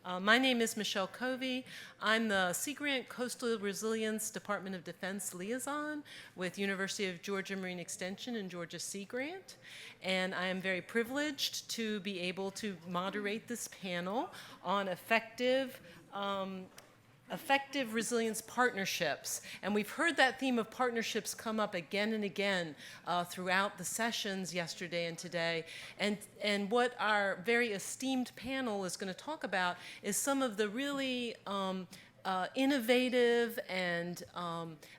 My name is Michelle Covi. I'm the Sea Grant Coastal Resilience Department of Defense Liaison with University of Georgia Marine Extension and Georgia Sea Grant. And I am very privileged to be able to moderate this panel on effective resilience partnerships. And we've heard that theme of partnerships come up again and again throughout the sessions yesterday and today. And what our very esteemed panel is going to talk about is some of the really innovative and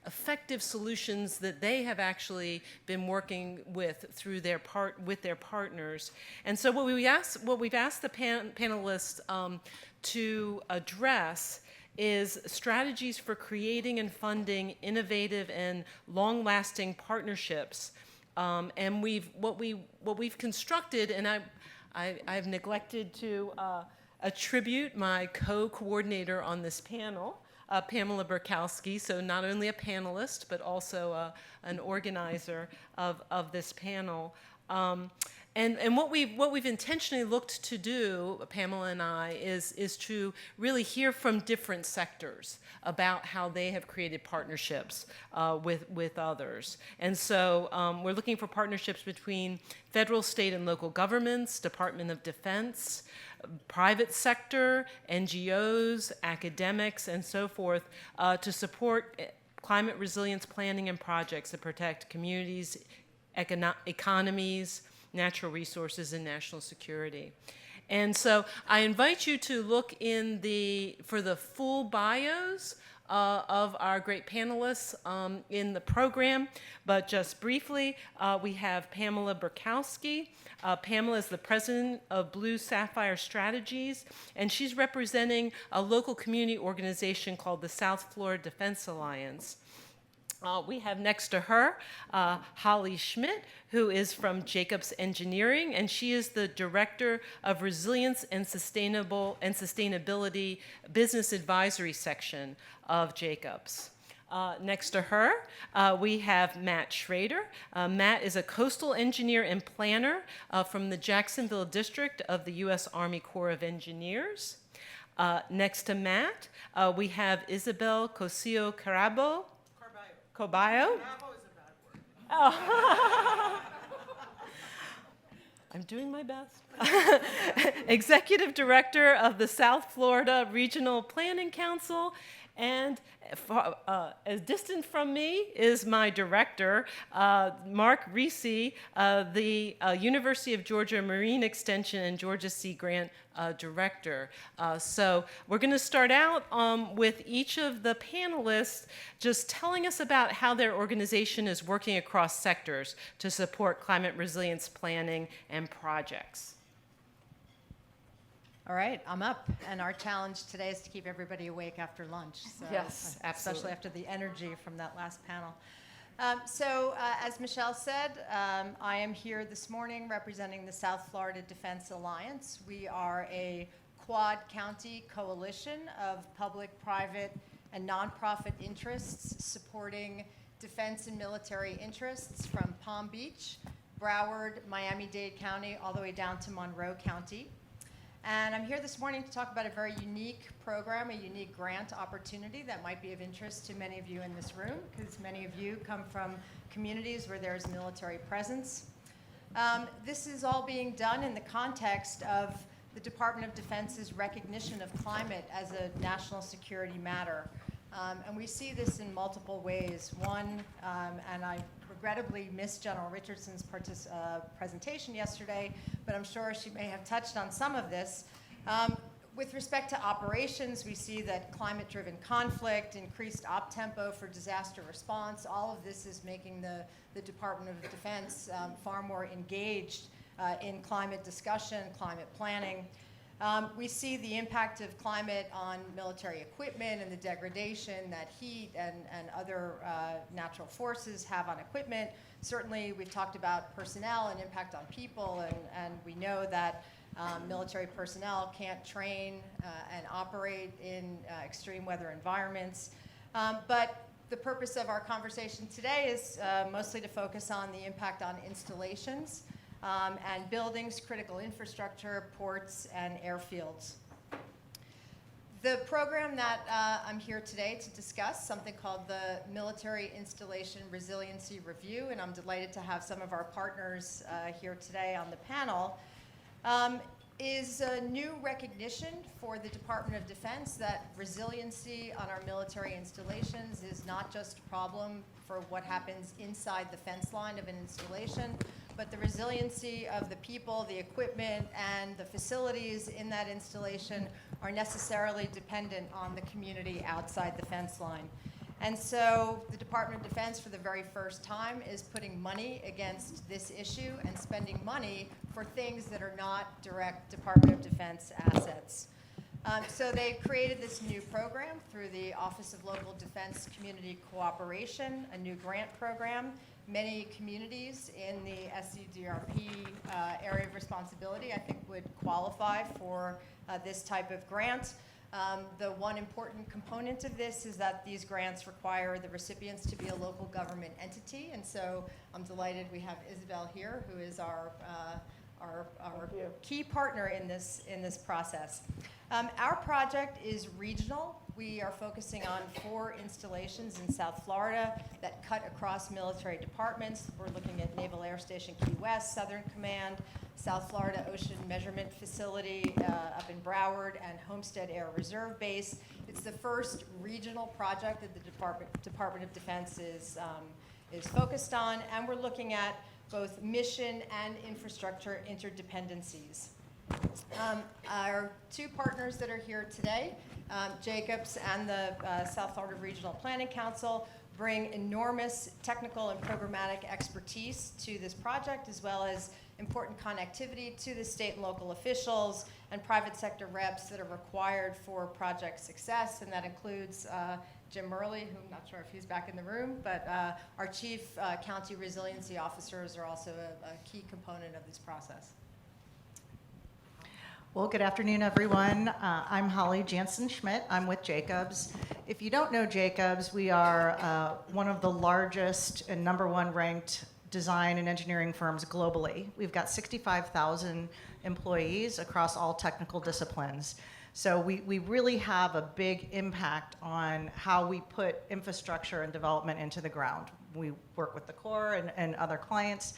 effective solutions that they have actually been working with through with their partners. And so what we've asked the panelists to address is strategies for creating and funding innovative and long-lasting partnerships. And what we've constructed, and I've neglected to attribute my co-coordinator on this panel, Pamela Berkowsky, so not only a panelist, but also an organizer of this panel. And what we've intentionally looked to do, Pamela and I, is to really hear from different sectors about how they have created partnerships with others. And so we're looking for partnerships between federal, state, and local governments, Department of Defense, private sector, NGOs, academics, and so forth, to support climate resilience planning and projects that protect communities, economies, natural resources, and national security. And so I invite you to look for the full bios of our great panelists in the program, but just briefly, we have Pamela Berkowsky. Pamela is the president of Blue Sapphire Strategies, and she's representing a local community organization called the South Florida Defense Alliance. We have next to her Hollie Schmidt, who is from Jacobs Engineering, and she is the Director of Resilience and Sustainability Business Advisory Section of Jacobs. Next to her, we have Matt Schrader. Matt is a coastal engineer and planner from the Jacksonville District of the U.S. Army Corps of Engineers. Next to Matt, we have Isabel Cosio Carballo. Carballo? Bravo is a bad word. Oh. I'm doing my best. Executive Director of the South Florida Regional Planning Council, and as distant from me is my director, Mark Risse, the University of Georgia Marine Extension and Georgia Sea Grant director. So we're going to start out with each of the panelists just telling us about how their organization is working across sectors to support climate resilience planning and projects. All right, I'm up, and our challenge today is to keep everybody awake after lunch. So, yes, absolutely. Especially after the energy from that last panel. As Michelle said, I am here this morning representing the South Florida Defense Alliance. We are a quad-county coalition of public, private, and nonprofit interests supporting defense and military interests from Palm Beach, Broward, Miami-Dade County, all the way down to Monroe County. And I'm here this morning to talk about a very unique program, a unique grant opportunity that might be of interest to many of you in this room, because many of you come from communities where there's military presence. This is all being done in the context of the Department of Defense's recognition of climate as a national security matter. And we see this in multiple ways. One, and I regrettably missed General Richardson's presentation yesterday, but I'm sure she may have touched on some of this. With respect to operations, we see that climate-driven conflict, increased op-tempo for disaster response, all of this is making the Department of Defense far more engaged in climate discussion, climate planning. We see the impact of climate on military equipment and the degradation that heat and other natural forces have on equipment. Certainly, we've talked about personnel and impact on people, and we know that military personnel can't train and operate in extreme weather environments. But the purpose of our conversation today is mostly to focus on the impact on installations and buildings, critical infrastructure, ports, and airfields. The program that I'm here today to discuss, something called the Military Installation Resiliency Review, and I'm delighted to have some of our partners here today on the panel, is a new recognition for the Department of Defense that resiliency on our military installations is not just a problem for what happens inside the fence line of an installation, but the resiliency of the people, the equipment, and the facilities in that installation are necessarily dependent on the community outside the fence line. And so the Department of Defense, for the very first time, is putting money against this issue and spending money for things that are not direct Department of Defense assets. So they created this new program through the Office of Local Defense Community Cooperation, a new grant program. Many communities in the SCDRP area of responsibility, I think, would qualify for this type of grant. The one important component of this is that these grants require the recipients to be a local government entity, and so I'm delighted we have Isabel here, who is our key partner in this process. Our project is regional. We are focusing on 4 installations in South Florida that cut across military departments. We're looking at Naval Air Station Key West, Southern Command, South Florida Ocean Measurement Facility up in Broward, and Homestead Air Reserve Base. It's the first regional project that the Department of Defense is focused on, and we're looking at both mission and infrastructure interdependencies. Our 2 partners that are here today, Jacobs and the South Florida Regional Planning Council, bring enormous technical and programmatic expertise to this project, as well as important connectivity to the state and local officials and private sector reps that are required for project success, and that includes Jim Murley, who I'm not sure if he's back in the room, but our chief county resiliency officers are also a key component of this process. Well, good afternoon, everyone. I'm Hollie Jansen-Schmidt. I'm with Jacobs. If you don't know Jacobs, we are one of the largest and #1 ranked design and engineering firms globally. We've got 65,000 employees across all technical disciplines. So we really have a big impact on how we put infrastructure and development into the ground. We work with the Corp and other clients,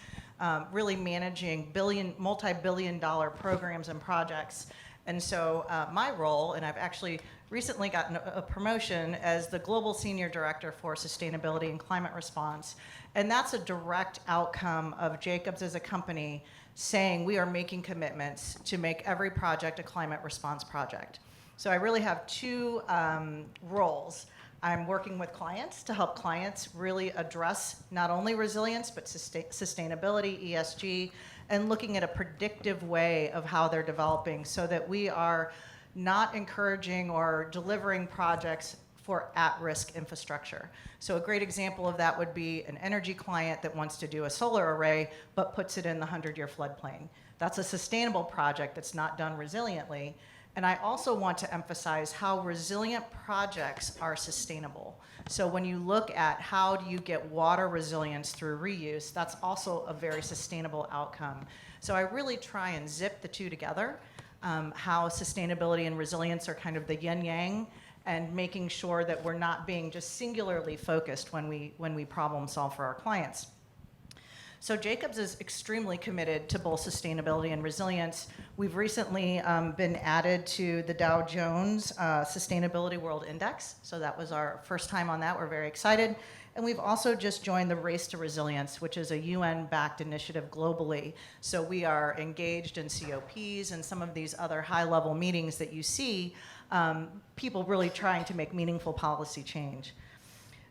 really managing multi-billion-dollar programs and projects. And so my role, and I've actually recently gotten a promotion as the Global Senior Director for Sustainability and Climate Response. And that's a direct outcome of Jacobs as a company saying we are making commitments to make every project a climate response project. So I really have 2 roles. I'm working with clients to help clients really address not only resilience, but sustainability, ESG, and looking at a predictive way of how they're developing so that we are not encouraging or delivering projects for at-risk infrastructure. So a great example of that would be an energy client that wants to do a solar array, but puts it in the 100-year floodplain. That's a sustainable project that's not done resiliently. And I also want to emphasize how resilient projects are sustainable. So when you look at how do you get water resilience through reuse, that's also a very sustainable outcome. So I really try and zip the 2 together, how sustainability and resilience are kind of the yin-yang, and making sure that we're not being just singularly focused when we problem solve for our clients. So Jacobs is extremely committed to both sustainability and resilience. We've recently been added to the Dow Jones Sustainability World Index. So that was our first time on that. We're very excited. And we've also just joined the Race to Resilience, which is a UN-backed initiative globally. So we are engaged in COPs and some of these other high-level meetings that you see, people really trying to make meaningful policy change.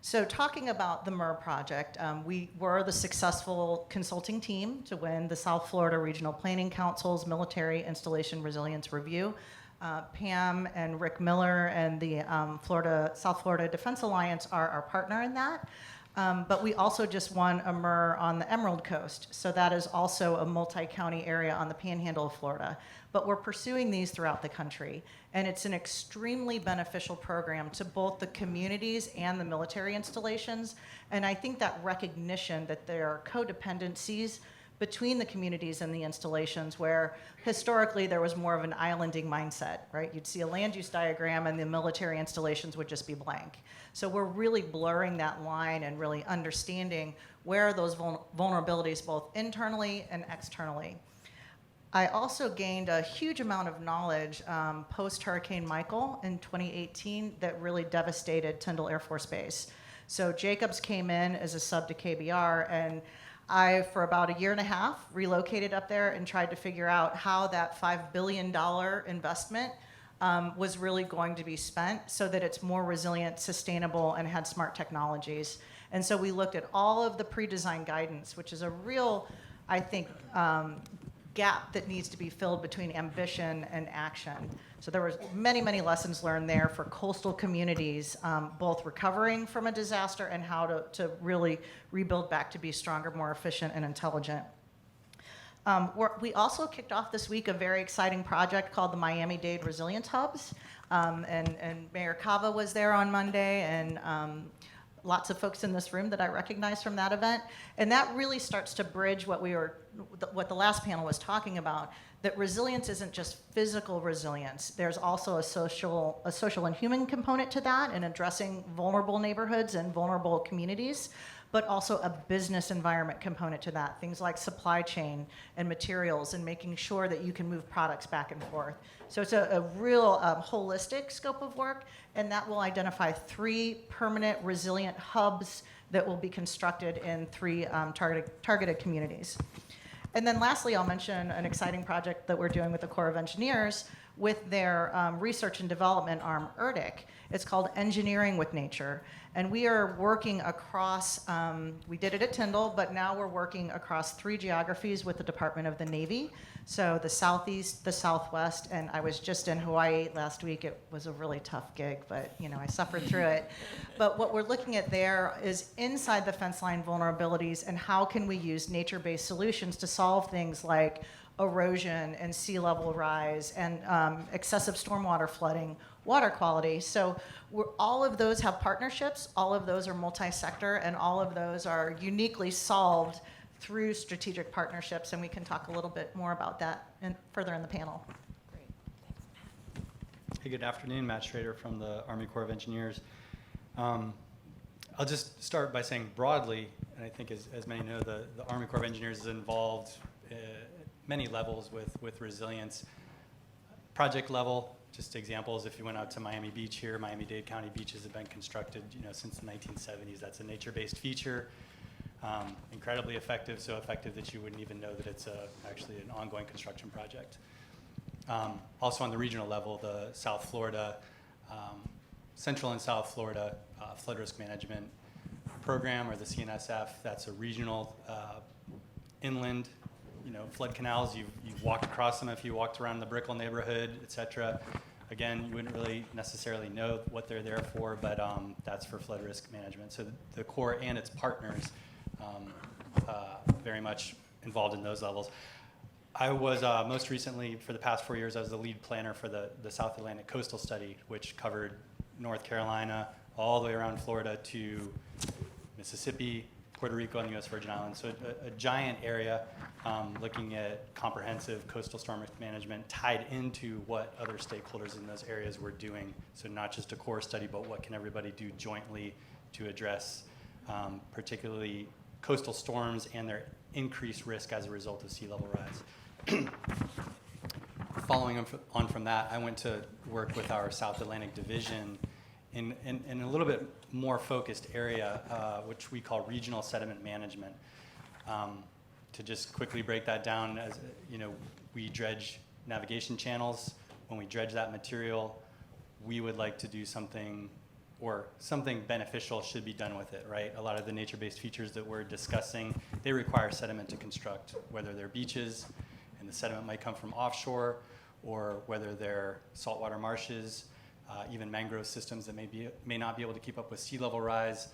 So talking about the MER project, we were the successful consulting team to win the South Florida Regional Planning Council's Military Installation Resilience Review. Pam and Rick Miller and the South Florida Defense Alliance are our partner in that. But we also just won a MER on the Emerald Coast. So that is also a multi-county area on the panhandle of Florida. But we're pursuing these throughout the country. And it's an extremely beneficial program to both the communities and the military installations. And I think that recognition that there are codependencies between the communities and the installations, where historically there was more of an islanding mindset, right? You'd see a land use diagram and the military installations would just be blank. So we're really blurring that line and really understanding where are those vulnerabilities both internally and externally. I also gained a huge amount of knowledge post-Hurricane Michael in 2018 that really devastated Tyndall Air Force Base. So Jacobs came in as a sub to KBR, and I, for about a year and a half, relocated up there and tried to figure out how that $5 billion investment was really going to be spent so that it's more resilient, sustainable, and had smart technologies. And so we looked at all of the pre-design guidance, which is a real, I think, gap that needs to be filled between ambition and action. So there was many, many lessons learned there for coastal communities, both recovering from a disaster and how to really rebuild back to be stronger, more efficient, and intelligent. We also kicked off this week a very exciting project called the Miami-Dade Resilience Hubs, and Mayor Cava was there on Monday, and lots of folks in this room that I recognize from that event. And that really starts to bridge what the last panel was talking about, that resilience isn't just physical resilience. There's also a social and human component to that in addressing vulnerable neighborhoods and vulnerable communities, but also a business environment component to that. Things like supply chain and materials and making sure that you can move products back and forth. So it's a real holistic scope of work, and that will identify 3 permanent resilient hubs that will be constructed in 3 targeted communities. And then lastly, I'll mention an exciting project that we're doing with the Corps of Engineers with their research and development arm, ERDIC. It's called Engineering with Nature. And we are working across, we did it at Tyndall, but now we're working across 3 geographies with the Department of the Navy. So the Southeast, the Southwest, and I was just in Hawaii last week. It was a really tough gig, but I suffered through it. But what we're looking at there is inside the fence line vulnerabilities and how can we use nature-based solutions to solve things like erosion and sea level rise and excessive stormwater flooding, water quality. So all of those have partnerships, all of those are multi-sector, and all of those are uniquely solved through strategic partnerships, and we can talk a little bit more about that further in the panel. Great. Thanks, Matt. Hey, good afternoon. Matt Schrader from the Army Corps of Engineers. I'll just start by saying broadly, and I think as many know, the Army Corps of Engineers is involved at many levels with resilience. Project level, just examples, if you went out to Miami Beach here, Miami-Dade County beaches have been constructed since the 1970s. That's a nature-based feature. Incredibly effective, so effective that you wouldn't even know that it's actually an ongoing construction project. Also on the regional level, the South Florida, Central and South Florida Flood Risk Management Program, or the CNSF, that's a regional inland flood canals. You've walked across them if you walked around the Brickell neighborhood, et cetera. Again, you wouldn't really necessarily know what they're there for, but that's for flood risk management. So the Corps and its partners very much involved in those levels. I was most recently, for the past 4 years, I was the lead planner for the South Atlantic Coastal Study, which covered North Carolina all the way around Florida to Mississippi, Puerto Rico, and the U.S. Virgin Islands. So a giant area looking at comprehensive coastal storm risk management tied into what other stakeholders in those areas were doing. So not just a core study, but what can everybody do jointly to address particularly coastal storms and their increased risk as a result of sea level rise. Following on from that, I went to work with our South Atlantic Division in a little bit more focused area, which we call regional sediment management. To just quickly break that down, as we dredge navigation channels. When we dredge that material, we would like to do something, or something beneficial should be done with it, right? A lot of the nature-based features that we're discussing, they require sediment to construct, whether they're beaches, and the sediment might come from offshore, or whether they're saltwater marshes, even mangrove systems that may not be able to keep up with sea level rise.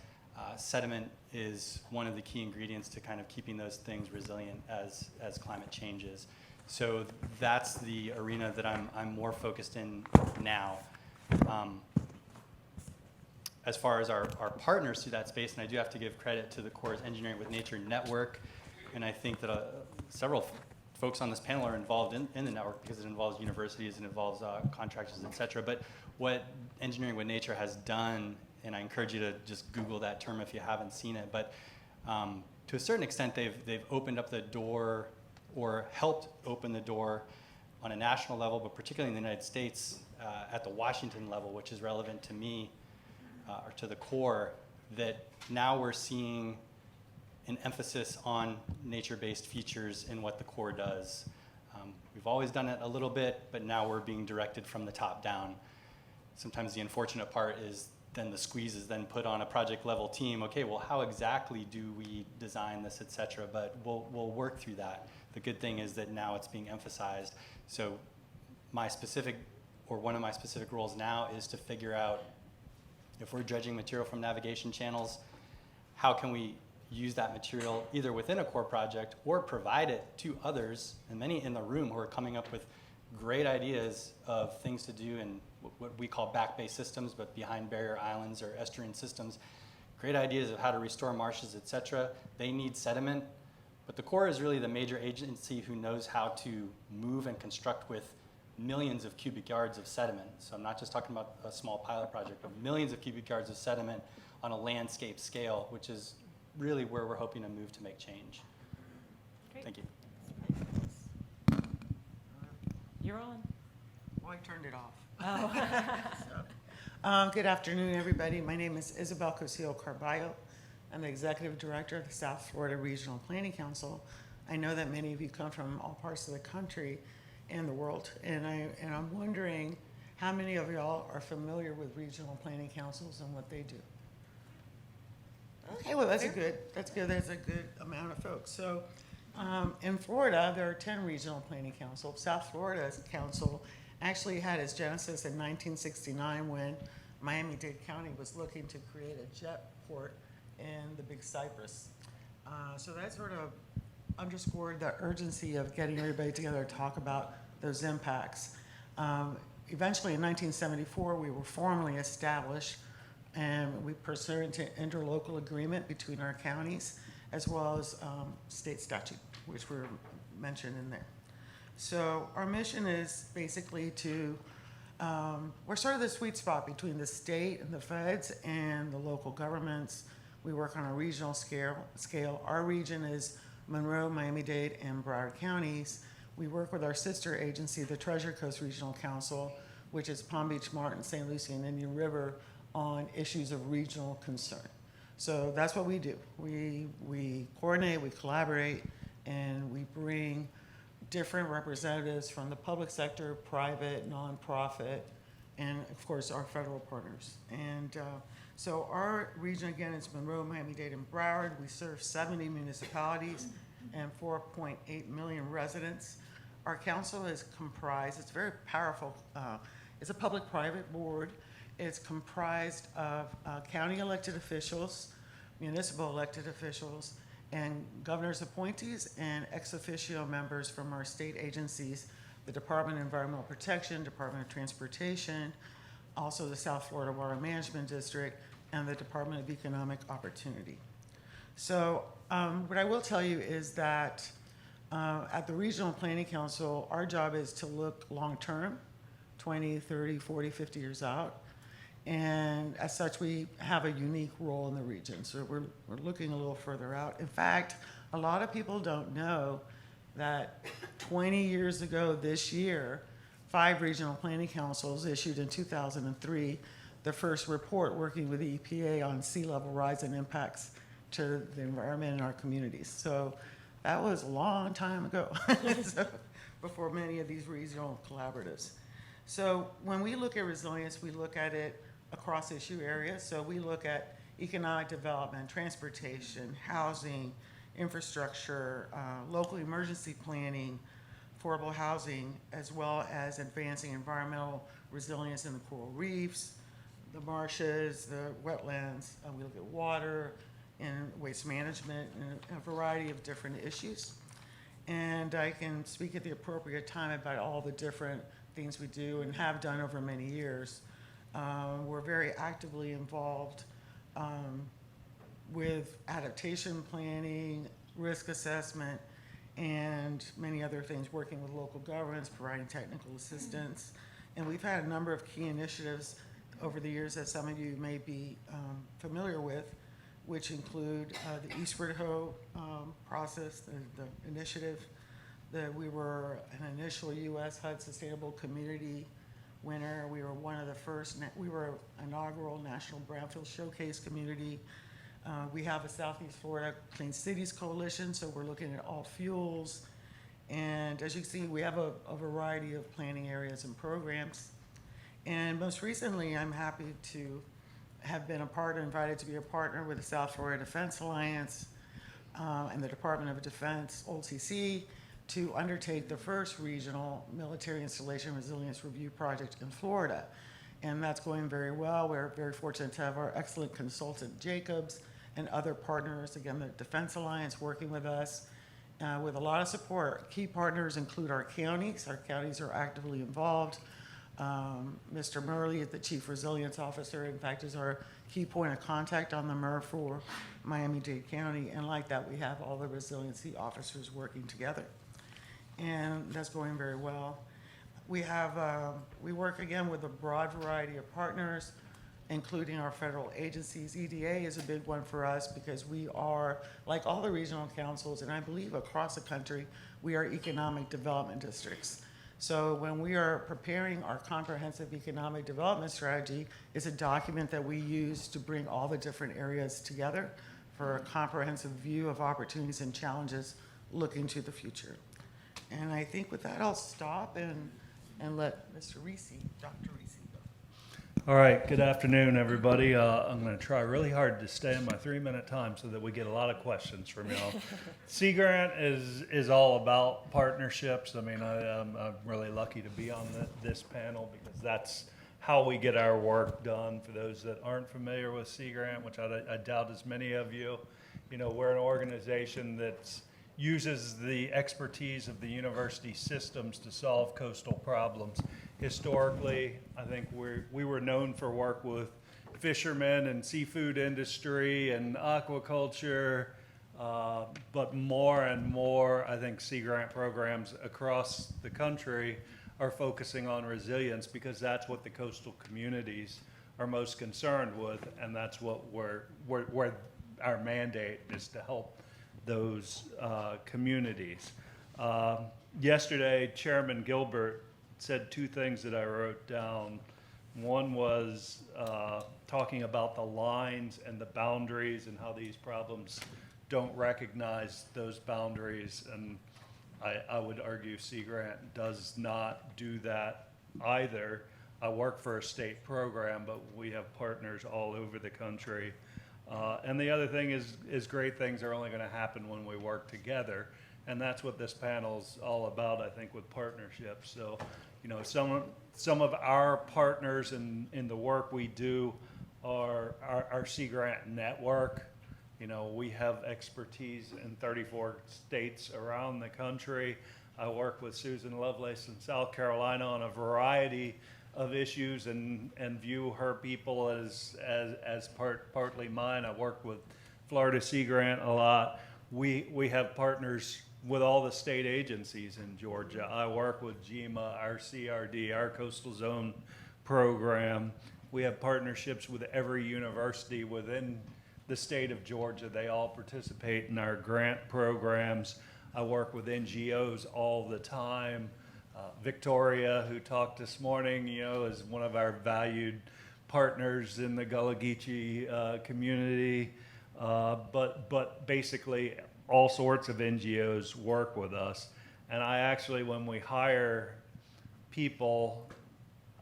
Sediment is one of the key ingredients to kind of keeping those things resilient as climate changes. So that's the arena that I'm more focused in now. As far as our partners through that space, and I do have to give credit to the Corps' Engineering with Nature Network. and I think that several folks on this panel are involved in the network because it involves universities, it involves contractors, et cetera. But what Engineering with Nature has done, and I encourage you to just Google that term if you haven't seen it, but to a certain extent, they've opened up the door or helped open the door on a national level, but particularly in the United States, at the Washington level, which is relevant to me, or to the Corps, that now we're seeing an emphasis on nature-based features in what the Corps does. We've always done it a little bit, but now we're being directed from the top down. Sometimes the unfortunate part is then the squeeze is then put on a project level team. Okay, well, how exactly do we design this, et cetera? But we'll work through that. The good thing is that now it's being emphasized. So my specific, or one of my specific roles now is to figure out if we're dredging material from navigation channels, how can we use that material either within a core project or provide it to others, and many in the room who are coming up with great ideas of things to do in what we call back-based systems, but behind barrier islands or estuarine systems. Great ideas of how to restore marshes, et cetera. They need sediment, but the Corps is really the major agency who knows how to move and construct with millions of cubic yards of sediment. So I'm not just talking about a small pilot project, but millions of cubic yards of sediment on a landscape scale, which is really where we're hoping to move to make change. Great. Thank you. You're on. Well, I turned it off. Oh. Good afternoon, everybody. My name is Isabel Cosio Carballo. I'm the Executive Director of the South Florida Regional Planning Council. I know that many of you come from all parts of the country and the world, and I'm wondering how many of y'all are familiar with regional planning councils and what they do. Okay, well, that's good. There's a good amount of folks. So in Florida, there are 10 regional planning councils. South Florida's council actually had its genesis in 1969 when Miami-Dade County was looking to create a jet port in the Big Cypress. So that sort of underscored the urgency of getting everybody together to talk about those impacts. Eventually, in 1974, we were formally established, and we pursued an interlocal agreement between our counties, as well as state statute, which were mentioned in there. So our mission is basically to, we're sort of the sweet spot between the state and the feds and the local governments. We work on a regional scale. Our region is Monroe, Miami-Dade, and Broward counties. We work with our sister agency, the Treasure Coast Regional Council, which is Palm Beach, Martin, St. Lucie, and Indian River, on issues of regional concern. So that's what we do. We coordinate, we collaborate, and we bring different representatives from the public sector, private, nonprofit, and of course our federal partners. And so our region, again, is Monroe, Miami-Dade, and Broward. We serve 70 municipalities and 4.8 million residents. Our council is comprised, it's very powerful, it's a public-private board. It's comprised of county elected officials, municipal elected officials, and governor's appointees and ex officio members from our state agencies, the Department of Environmental Protection, Department of Transportation, also the South Florida Water Management District, and the Department of Economic Opportunity. So what I will tell you is that at the Regional Planning Council, our job is to look long-term, 20, 30, 40, 50 years out. And as such, we have a unique role in the region. So we're looking a little further out. In fact, a lot of people don't know that 20 years ago this year, 5 regional planning councils issued in 2003 the first report working with the EPA on sea level rise and impacts to the environment and our communities. So that was a long time ago, so before many of these regional collaboratives. So when we look at resilience, we look at it across issue areas. So we look at economic development, transportation, housing, infrastructure, local emergency planning, affordable housing, as well as advancing environmental resilience in the coral reefs, the marshes, the wetlands. We look at water and waste management and a variety of different issues. And I can speak at the appropriate time about all the different things we do and have done over many years. We're very actively involved with adaptation planning, risk assessment, and many other things, working with local governments, providing technical assistance. And we've had a number of key initiatives over the years that some of you may be familiar with, which include the Eastward Ho process, the initiative. We were an initial U.S. HUD Sustainable Community winner. We were one of the first, we were inaugural National Brownfield Showcase Community. We have a Southeast Florida Clean Cities Coalition, so we're looking at all fuels. And as you can see, we have a variety of planning areas and programs. And most recently, I'm happy to have been invited to be a partner with the South Florida Defense Alliance and the Department of Defense, OLCC, to undertake the first regional military installation resilience review project in Florida. And that's going very well. We're very fortunate to have our excellent consultant, Jacobs, and other partners, again, the Defense Alliance working with us with a lot of support. Key partners include our counties. Our counties are actively involved. Mr. Murley, the Chief Resilience Officer, in fact, is our key point of contact on the MER for Miami-Dade County. And like that, we have all the resiliency officers working together. And that's going very well. We work again with a broad variety of partners, including our federal agencies. EDA is a big one for us because we are, like all the regional councils, and I believe across the country, we are economic development districts. So when we are preparing our comprehensive economic development strategy, it's a document that we use to bring all the different areas together for a comprehensive view of opportunities and challenges looking to the future. And I think with that, I'll stop and let Mr. Risse, Dr. Risse, go. All right, good afternoon, everybody. I'm going to try really hard to stay in my 3-minute time so that we get a lot of questions from y'all. Sea Grant is all about partnerships. I mean, I'm really lucky to be on this panel because that's how we get our work done. For those that aren't familiar with Sea Grant, which I doubt as many of you, we're an organization that uses the expertise of the university systems to solve coastal problems. Historically, I think we were known for work with fishermen and seafood industry and aquaculture, but more and more, I think Sea Grant programs across the country are focusing on resilience because that's what the coastal communities are most concerned with, and that's what where our mandate is to help those communities. Yesterday, Chairman Gilbert said 2 things that I wrote down. One was talking about the lines and the boundaries and how these problems don't recognize those boundaries, and I would argue Sea Grant does not do that either. I work for a state program, but we have partners all over the country. And the other thing is great things are only going to happen when we work together. And that's what this panel's all about, I think, with partnerships. So, some of our partners in the work we do are our Sea Grant network. We have expertise in 34 states around the country. I work with Susan Lovelace in South Carolina on a variety of issues and view her people as partly mine. I work with Florida Sea Grant a lot. We have partners with all the state agencies in Georgia. I work with GEMA, our CRD, our Coastal Zone program. We have partnerships with every university within the state of Georgia. They all participate in our grant programs. I work with NGOs all the time. Victoria, who talked this morning, is one of our valued partners in the Gullah Geechee community. But basically, all sorts of NGOs work with us. And I actually, when we hire people,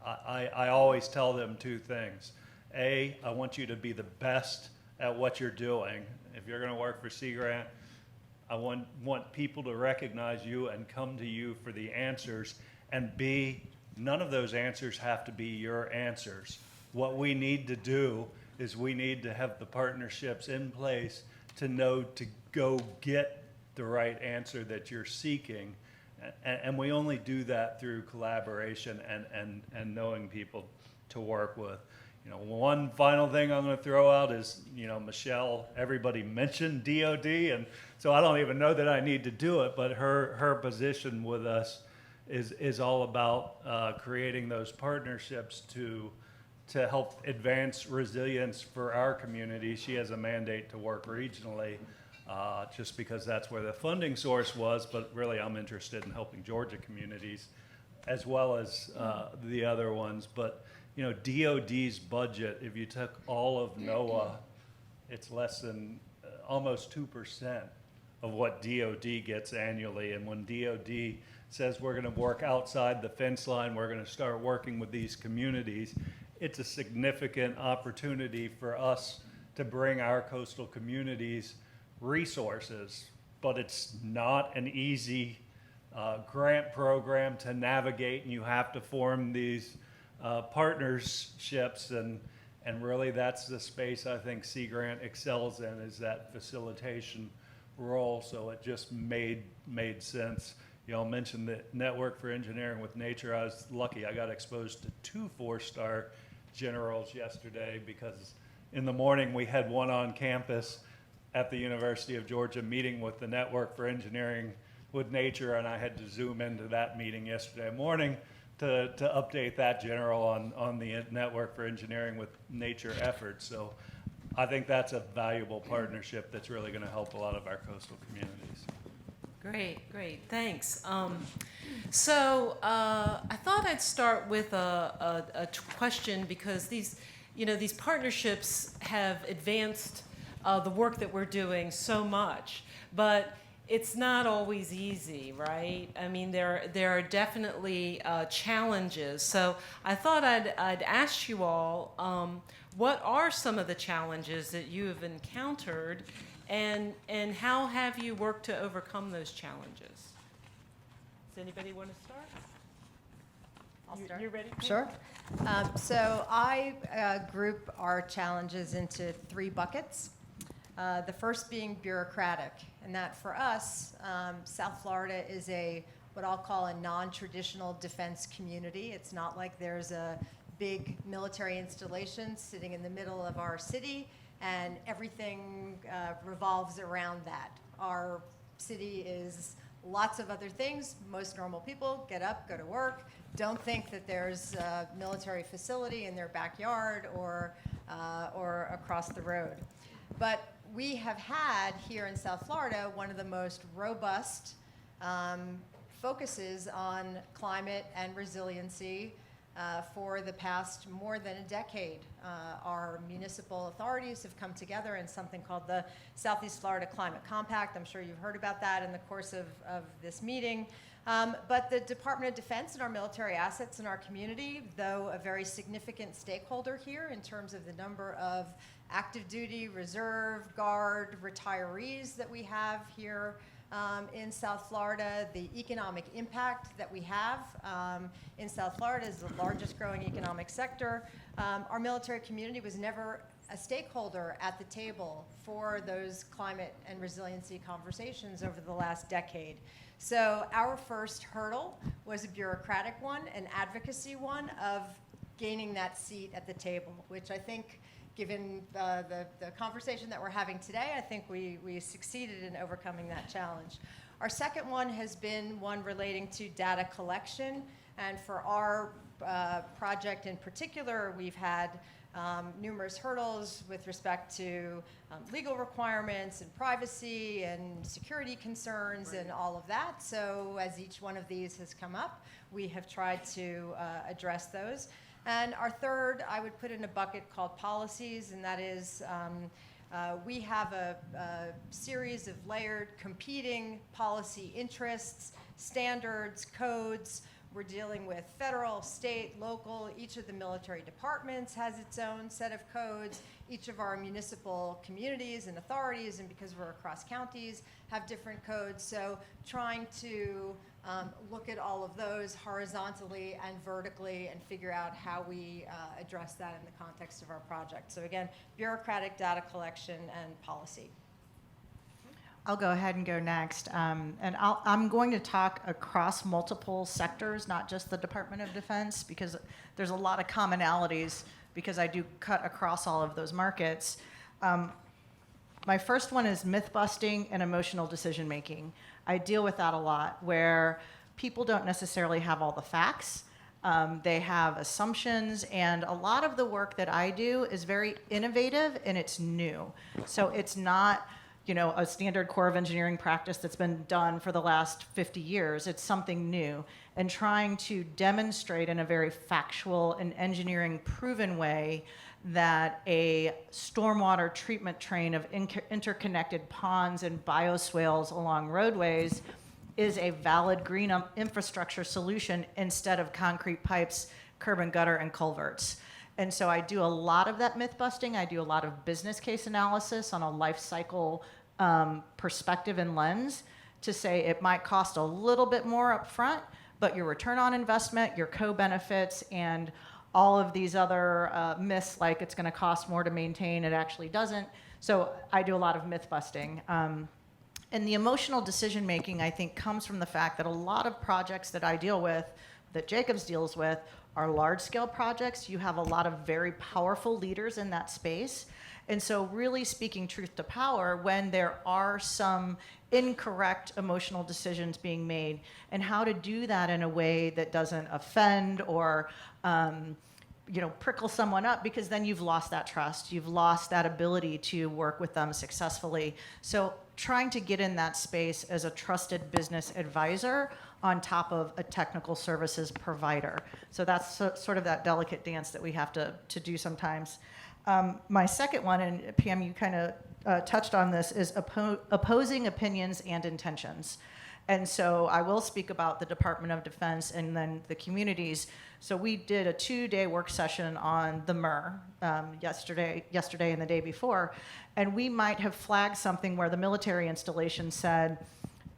I always tell them 2 things. A, I want you to be the best at what you're doing. If you're going to work for Sea Grant, I want people to recognize you and come to you for the answers. And B, none of those answers have to be your answers. What we need to do is we need to have the partnerships in place to know to go get the right answer that you're seeking. And we only do that through collaboration and knowing people to work with. One final thing I'm going to throw out is, Michelle, everybody mentioned DOD, and so I don't even know that I need to do it, but her position with us is all about creating those partnerships to help advance resilience for our community. She has a mandate to work regionally, just because that's where the funding source was, but really I'm interested in helping Georgia communities as well as the other ones. But DOD's budget, if you took all of NOAA, it's less than almost 2% of what DOD gets annually. And when DOD says we're going to work outside the fence line, we're going to start working with these communities, it's a significant opportunity for us to bring our coastal communities resources. But it's not an easy grant program to navigate, and you have to form these partnerships, and really that's the space I think Sea Grant excels in, is that facilitation role. So it just made sense. Y'all mentioned the Network for Engineering with Nature. I was lucky. I got exposed to 2 4-star generals yesterday, because in the morning we had one on campus at the University of Georgia meeting with the Network for Engineering with Nature, and I had to zoom into that meeting yesterday morning to update that general on the Network for Engineering with Nature efforts. So I think that's a valuable partnership that's really going to help a lot of our coastal communities. Great, thanks. So I thought I'd start with a question, because these partnerships have advanced the work that we're doing so much, but it's not always easy, right? I mean, there are definitely challenges. So I thought I'd ask you all, what are some of the challenges that you have encountered, and how have you worked to overcome those challenges? Does anybody want to start? I'll start. You ready? Sure. So I group our challenges into 3 buckets. The first being bureaucratic, and that for us, South Florida is what I'll call a non-traditional defense community. It's not like there's a big military installation sitting in the middle of our city and everything revolves around that. Our city is lots of other things. Most normal people get up, go to work, don't think that there's a military facility in their backyard or across the road. But we have had here in South Florida one of the most robust focuses on climate and resiliency for the past more than a decade. Our municipal authorities have come together in something called the Southeast Florida Climate Compact. I'm sure you've heard about that in the course of this meeting. But the Department of Defense and our military assets in our community, though a very significant stakeholder here in terms of the number of active duty, reserve, guard, retirees that we have here in South Florida, the economic impact that we have in South Florida is the largest growing economic sector. Our military community was never a stakeholder at the table for those climate and resiliency conversations over the last decade. So our first hurdle was a bureaucratic one, an advocacy one of gaining that seat at the table, which I think, given the conversation that we're having today, I think we succeeded in overcoming that challenge. Our second one has been one relating to data collection, and for our project in particular, we've had numerous hurdles with respect to legal requirements and privacy and security concerns and all of that. So as each one of these has come up, we have tried to address those. And our third, I would put in a bucket called policies, and that is we have a series of layered competing policy interests, standards, codes. We're dealing with federal, state, local. Each of the military departments has its own set of codes. Each of our municipal communities and authorities, and because we're across counties, have different codes. So trying to look at all of those horizontally and vertically and figure out how we address that in the context of our project. So again, bureaucratic data collection and policy. I'll go ahead and go next. And I'm going to talk across multiple sectors, not just the Department of Defense, because there's a lot of commonalities because I do cut across all of those markets. My first one is myth busting and emotional decision making. I deal with that a lot, where people don't necessarily have all the facts. They have assumptions, and a lot of the work that I do is very innovative and it's new. So it's not, a standard Corps of Engineering practice that's been done for the last 50 years. It's something new, and trying to demonstrate in a very factual and engineering proven way that a stormwater treatment train of interconnected ponds and bioswales along roadways is a valid green infrastructure solution instead of concrete pipes, curb and gutter, and culverts. And so I do a lot of that myth busting. I do a lot of business case analysis on a life cycle perspective and lens to say it might cost a little bit more up front, but your return on investment, your co-benefits, and all of these other myths, like it's going to cost more to maintain, it actually doesn't. So I do a lot of myth busting. And the emotional decision making, I think, comes from the fact that a lot of projects that I deal with, that Jacobs deals with, are large scale projects. You have a lot of very powerful leaders in that space. And so really speaking truth to power when there are some incorrect emotional decisions being made, and how to do that in a way that doesn't offend or prickle someone up, because then you've lost that trust. You've lost that ability to work with them successfully. So trying to get in that space as a trusted business advisor on top of a technical services provider. So that's sort of that delicate dance that we have to do sometimes. My second one, and Pam, you kind of touched on this, is opposing opinions and intentions. And so I will speak about the Department of Defense and then the communities. So we did a 2-day work session on the MER yesterday and the day before, and we might have flagged something where the military installation said,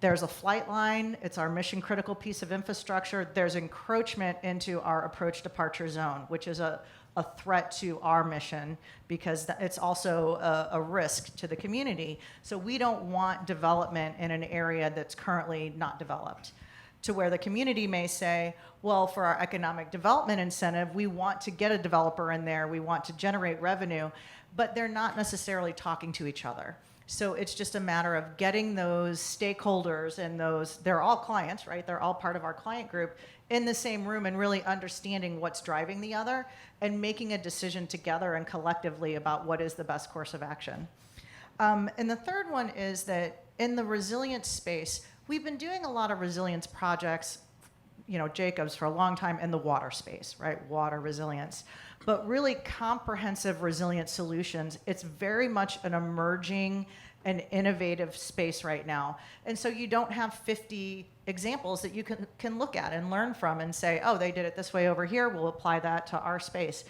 there's a flight line, it's our mission critical piece of infrastructure, there's encroachment into our approach departure zone, which is a threat to our mission because it's also a risk to the community. So we don't want development in an area that's currently not developed. To where the community may say, well, for our economic development incentive, we want to get a developer in there, we want to generate revenue, but they're not necessarily talking to each other. So it's just a matter of getting those stakeholders and they're all clients, right? They're all part of our client group in the same room and really understanding what's driving the other and making a decision together and collectively about what is the best course of action. And the third one is that in the resilience space, we've been doing a lot of resilience projects, Jacobs for a long time in the water space, right? Water resilience. But really comprehensive resilient solutions, it's very much an emerging and innovative space right now. And so you don't have 50 examples that you can look at and learn from and say, oh, they did it this way over here, we'll apply that to our space.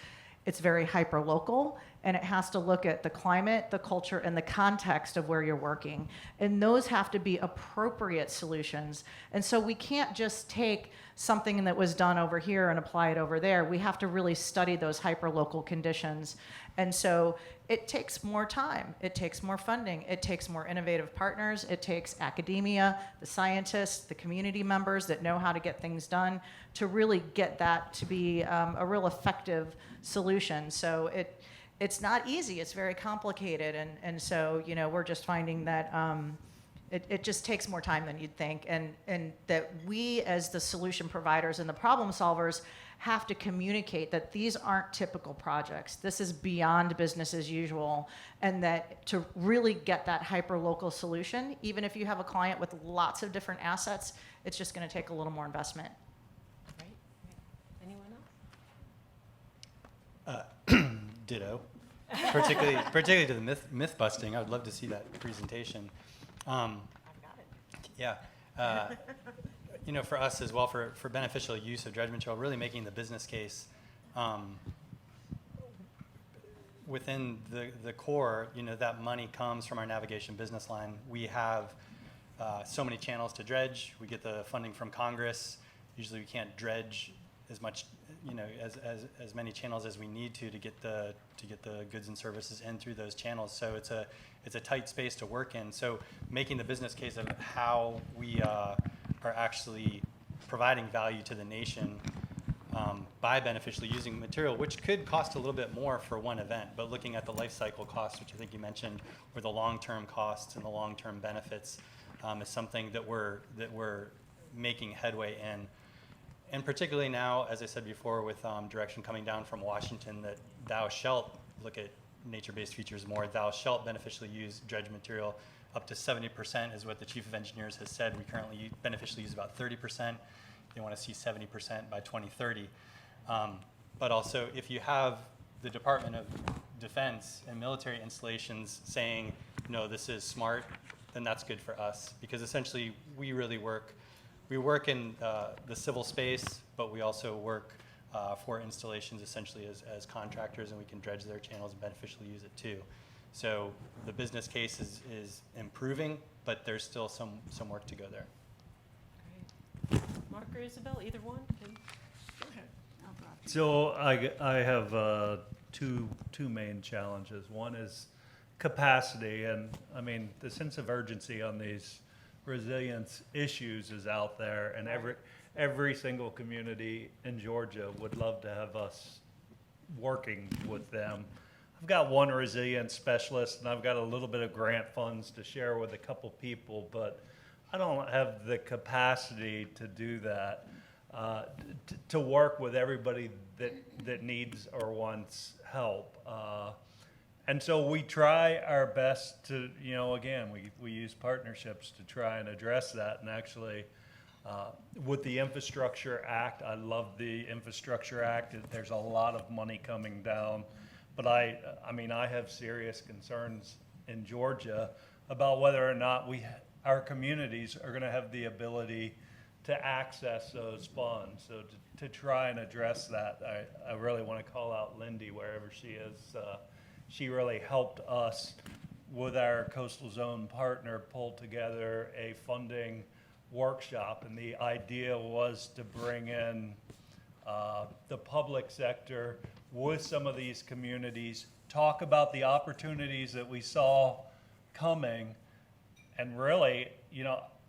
It's very hyper-local, and it has to look at the climate, the culture, and the context of where you're working. And those have to be appropriate solutions. And so we can't just take something that was done over here and apply it over there. We have to really study those hyper-local conditions. And so it takes more time. It takes more funding. It takes more innovative partners. It takes academia, the scientists, the community members that know how to get things done to really get that to be a real effective solution. So it's not easy. It's very complicated. And so, we're just finding that it just takes more time than you'd think. And that we as the solution providers and the problem solvers have to communicate that these aren't typical projects. This is beyond business as usual. And that to really get that hyper-local solution, even if you have a client with lots of different assets, it's just going to take a little more investment. Right. Anyone else? Ditto. Particularly to the myth busting. I would love to see that presentation. I've got it. Yeah. For us as well, for beneficial use of dredge material, really making the business case within the core, that money comes from our navigation business line. We have so many channels to dredge. We get the funding from Congress. Usually we can't dredge as much, as many channels as we need to get the goods and services in through those channels. So it's a tight space to work in. So making the business case of how we are actually providing value to the nation by beneficially using material, which could cost a little bit more for one event, but looking at the life cycle costs, which I think you mentioned, or the long-term costs and the long-term benefits, is something that we're making headway in. And particularly now, as I said before, with direction coming down from Washington that thou shalt look at nature-based features more, thou shalt beneficially use dredge material. Up to 70% is what the Chief of Engineers has said. We currently beneficially use about 30%. They want to see 70% by 2030. But also, if you have the Department of Defense and military installations saying, no, this is smart, then that's good for us. Because essentially, we work in the civil space, but we also work for installations essentially as contractors, and we can dredge their channels and beneficially use it too. So the business case is improving, but there's still some work to go there. Great. Mark or Isabel, either one? Go ahead. So I have two main challenges. One is capacity, and I mean the sense of urgency on these resilience issues is out there, and every single community in Georgia would love to have us working with them. I've got one resilience specialist, and I've got a little bit of grant funds to share with a couple people, but I don't have the capacity to do that, to work with everybody that needs or wants help. And so we try our best to, again, we use partnerships to try and address that. And actually, with the Infrastructure Act, I love the Infrastructure Act. There's a lot of money coming down. But I have serious concerns in Georgia about whether or not our communities are going to have the ability to access those funds. So to try and address that, I really want to call out Lindy wherever she is. She really helped us with our coastal zone partner pull together a funding workshop, and the idea was to bring in the public sector with some of these communities, talk about the opportunities that we saw coming, and really,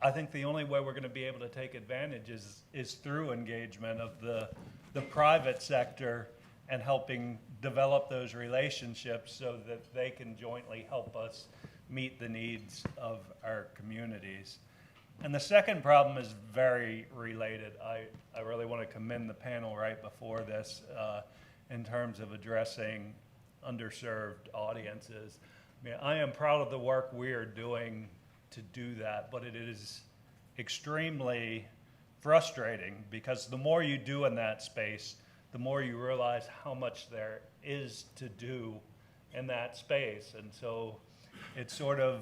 I think the only way we're going to be able to take advantage is through engagement of the private sector and helping develop those relationships so that they can jointly help us meet the needs of our communities. And the second problem is very related. I really want to commend the panel right before this in terms of addressing underserved audiences. I am proud of the work we are doing to do that, but it is extremely frustrating because the more you do in that space, the more you realize how much there is to do in that space. And so it's sort of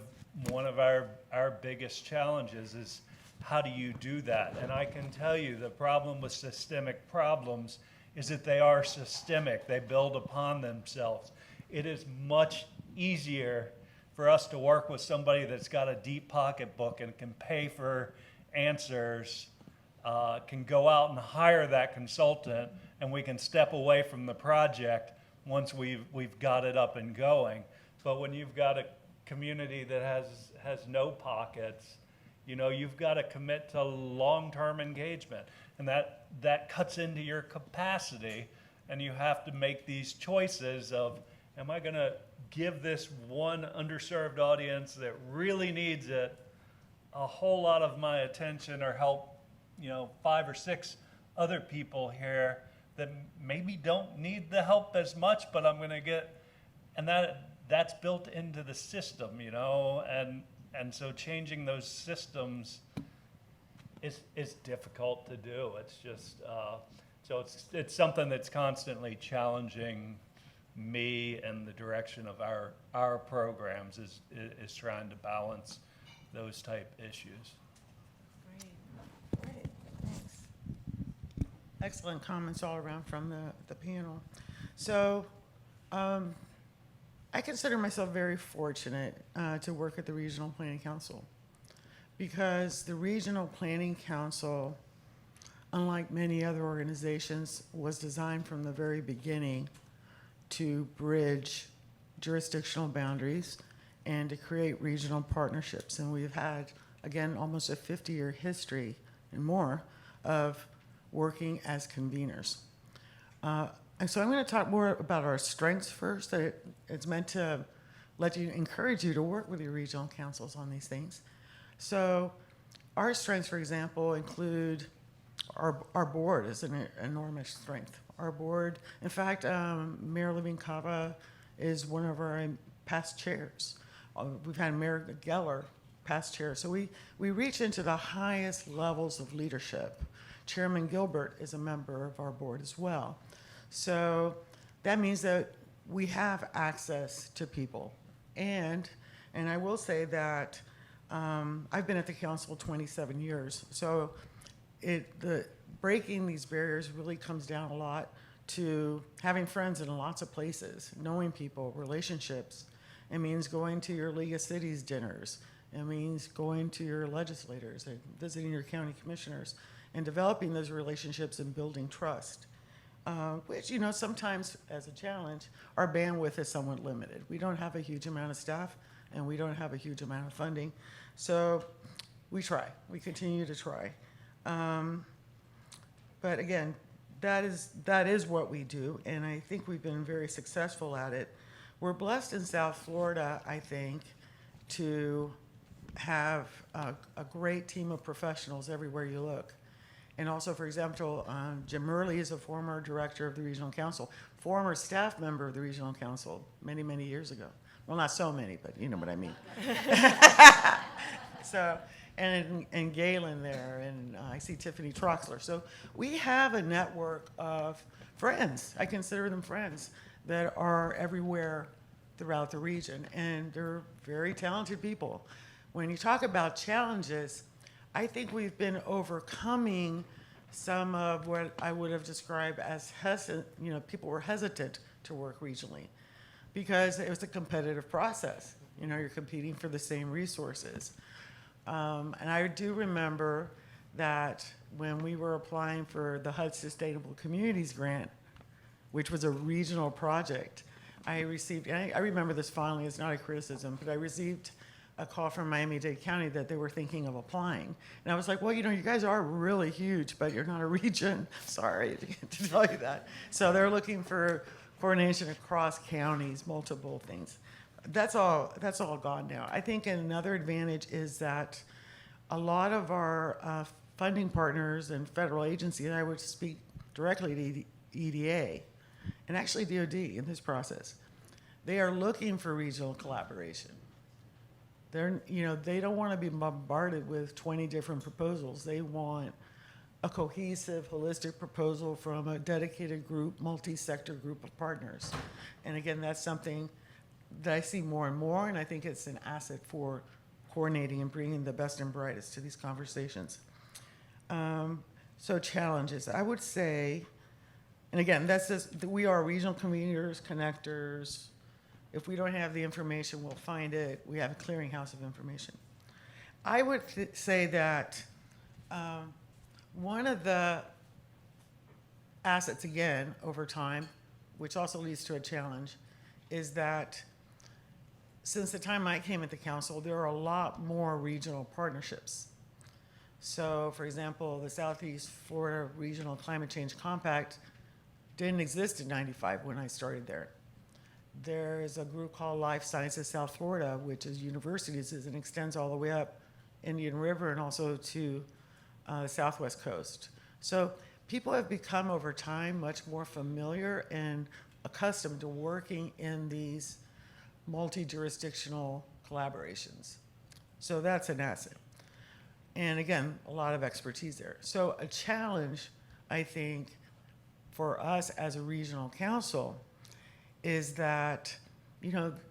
one of our biggest challenges is how do you do that? And I can tell you the problem with systemic problems is that they are systemic. They build upon themselves. It is much easier for us to work with somebody that's got a deep pocketbook and can pay for answers, can go out and hire that consultant, and we can step away from the project once we've got it up and going. But when you've got a community that has no pockets, you've got to commit to long-term engagement, and that cuts into your capacity, and you have to make these choices of, am I going to give this one underserved audience that really needs it a whole lot of my attention, or help 5 or 6 other people here that maybe don't need the help as much, but I'm going to get, and that's built into the system, and so changing those systems is difficult to do. It's just so it's something that's constantly challenging me, and the direction of our programs is trying to balance those type issues. Great. Thanks. Excellent comments all around from the panel. So I consider myself very fortunate to work at the Regional Planning Council, because the Regional Planning Council, unlike many other organizations, was designed from the very beginning to bridge jurisdictional boundaries and to create regional partnerships. And we've had, again, almost a 50-year history and more of working as conveners. And so I'm going to talk more about our strengths first. It's meant to encourage you to work with your regional councils on these things. So our strengths, for example, include our board is an enormous strength. Our board, in fact, Mayor Living-Cava is one of our past chairs. We've had Mayor Geller past chair. So we reach into the highest levels of leadership. Chairman Gilbert is a member of our board as well. So that means that we have access to people. And I will say that I've been at the council 27 years. So breaking these barriers really comes down a lot to having friends in lots of places, knowing people, relationships. It means going to your League of Cities dinners. It means going to your legislators and visiting your county commissioners and developing those relationships and building trust, which, sometimes as a challenge, our bandwidth is somewhat limited. We don't have a huge amount of staff and we don't have a huge amount of funding. So we try. We continue to try. But again, that is what we do, and I think we've been very successful at it. We're blessed in South Florida, I think, to have a great team of professionals everywhere you look. And also, for example, Jim Murley is a former director of the Regional Council, former staff member of the Regional Council many, many years ago. Well, not so many, but you know what I mean. So, and Galen there, and I see Tiffany Troxler. So we have a network of friends, I consider them friends, that are everywhere throughout the region, and they're very talented people. When you talk about challenges, I think we've been overcoming some of what I would have described as hesitant, people were hesitant to work regionally because it was a competitive process. You're competing for the same resources. And I do remember that when we were applying for the HUD Sustainable Communities Grant, which was a regional project, I received, and I remember this fondly, it's not a criticism, but I received a call from Miami-Dade County that they were thinking of applying. And I was like, well, you guys are really huge, but you're not a region. Sorry to tell you that. So they're looking for coordination across counties, multiple things. That's all gone now. I think another advantage is that a lot of our funding partners and federal agencies, and I would speak directly to EDA, and actually DOD in this process, they are looking for regional collaboration. They don't want to be bombarded with 20 different proposals. They want a cohesive, holistic proposal from a dedicated group, multi-sector group of partners. And again, that's something that I see more and more, and I think it's an asset for coordinating and bringing the best and brightest to these conversations. So challenges, I would say, and again, that's just, we are regional communicators, connectors. If we don't have the information, we'll find it. We have a clearinghouse of information. I would say that one of the assets, again, over time, which also leads to a challenge, is that since the time I came at the council, there are a lot more regional partnerships. So, for example, the Southeast Florida Regional Climate Change Compact didn't exist in '95 when I started there. There is a group called Life Sciences South Florida, which is universities and extends all the way up Indian River and also to the Southwest Coast. So people have become over time much more familiar and accustomed to working in these multi-jurisdictional collaborations. So that's an asset. And again, a lot of expertise there. So a challenge, I think, for us as a regional council is that,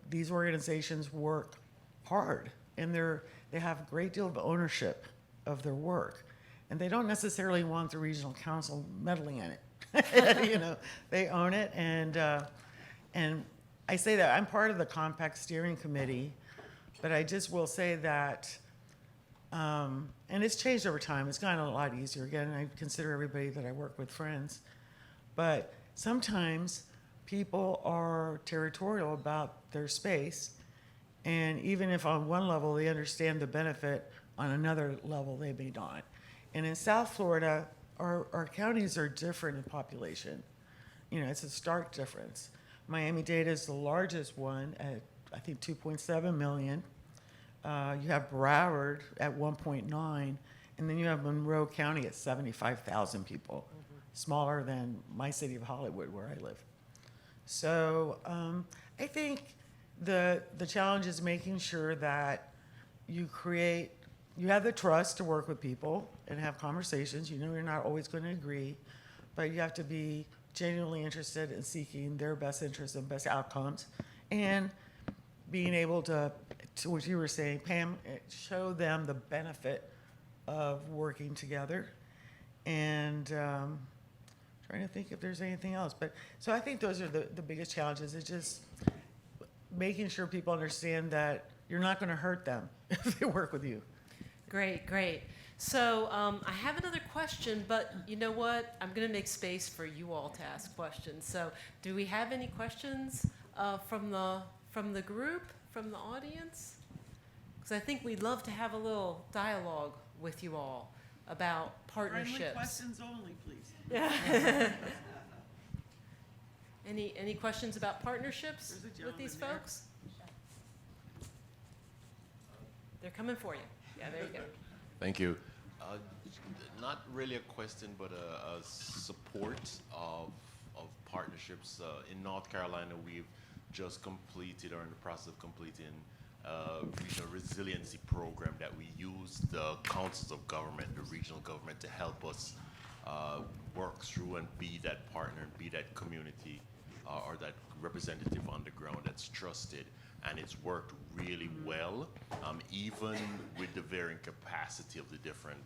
these organizations work hard and they have a great deal of ownership of their work. And they don't necessarily want the regional council meddling in it. They own it. And I say that I'm part of the Compact Steering Committee, but I just will say that, and it's changed over time. It's gotten a lot easier. Again, I consider everybody that I work with friends. But sometimes people are territorial about their space, and even if on one level they understand the benefit, on another level they may not. And in South Florida, our counties are different in population. it's a stark difference. Miami-Dade is the largest one at, I think, 2.7 million. You have Broward at 1.9, and then you have Monroe County at 75,000 people, smaller than my city of Hollywood, where I live. So I think the challenge is making sure that you have the trust to work with people and have conversations. You're not always going to agree, but you have to be genuinely interested in seeking their best interests and best outcomes, and being able to what you were saying, Pam, show them the benefit of working together. And trying to think if there's anything else. But so I think those are the biggest challenges. It's just making sure people understand that you're not going to hurt them if they work with you. Great, great. So I have another question, but you know what? I'm going to make space for you all to ask questions. So do we have any questions from the group, from the audience? Because I think we'd love to have a little dialogue with you all about partnerships. Friendly questions only, please. Yeah. Any questions about partnerships There's a with these gentleman there. folks? They're coming for you. Yeah, there you go. Thank you. Not really a question, but a support of partnerships. In North Carolina, we've just completed, or in the process of completing, a regional resiliency program that we use the councils of government, the regional government, to help us work through and be that partner, and be that community or that representative on the ground that's trusted. And it's worked really well, even with the varying capacity of the different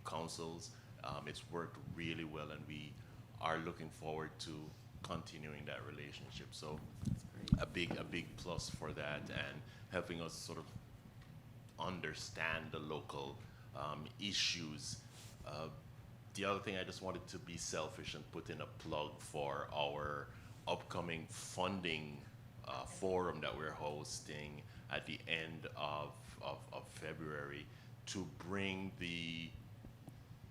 councils. It's worked really well, and we are looking forward to continuing that relationship. So a big plus for that, and helping us sort of understand the local issues. The other thing, I just wanted to be selfish and put in a plug for our upcoming funding forum that we're hosting at the end of February, to bring the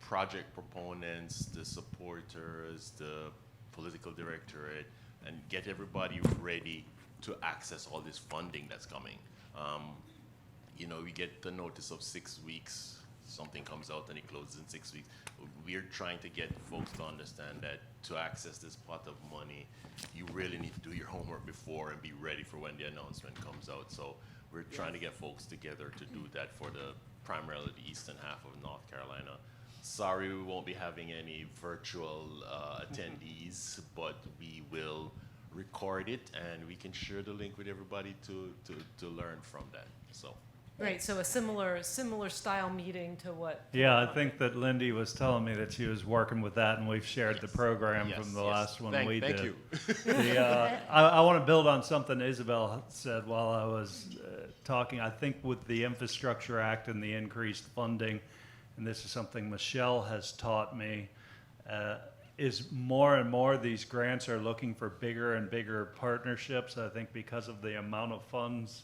project proponents, the supporters, the political directorate, and get everybody ready to access all this funding that's coming. We get the notice of 6 weeks, something comes out and it closes in 6 weeks. We're trying to get folks to understand that to access this pot of money, you really need to do your homework before and be ready for when the announcement comes out. So we're trying to get folks together to do that for primarily the eastern half of North Carolina. Sorry, we won't be having any virtual attendees, but we will record it and we can share the link with everybody to learn from that. So. Great. So a similar style meeting to what? Yeah, I think that Lindy was telling me that she was working with that, and we've shared the program from the last one we did. Thank you. I want to build on something Isabel said while I was talking. I think with the Infrastructure Act and the increased funding, and this is something Michelle has taught me, is more and more these grants are looking for bigger and bigger partnerships. I think because of the amount of funds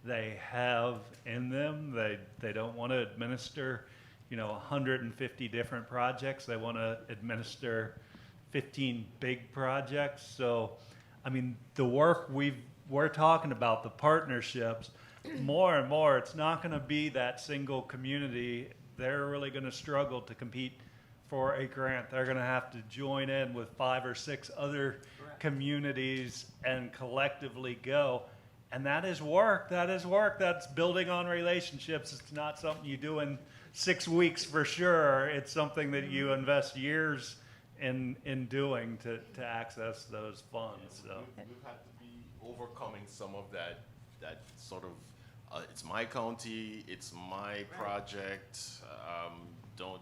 they have in them, they don't want to administer 150 different projects. They want to administer 15 big projects. So I mean, the work we're talking about, the partnerships, more and more, it's not going to be that single community. They're really going to struggle to compete for a grant. They're going to have to join in with 5 or 6 other communities and collectively go. And that is work. That is work. That's building on relationships. It's not something you do in 6 weeks for sure. It's something that you invest years in doing to access those funds. So We've had to be overcoming some of that sort of, it's my county, it's my project,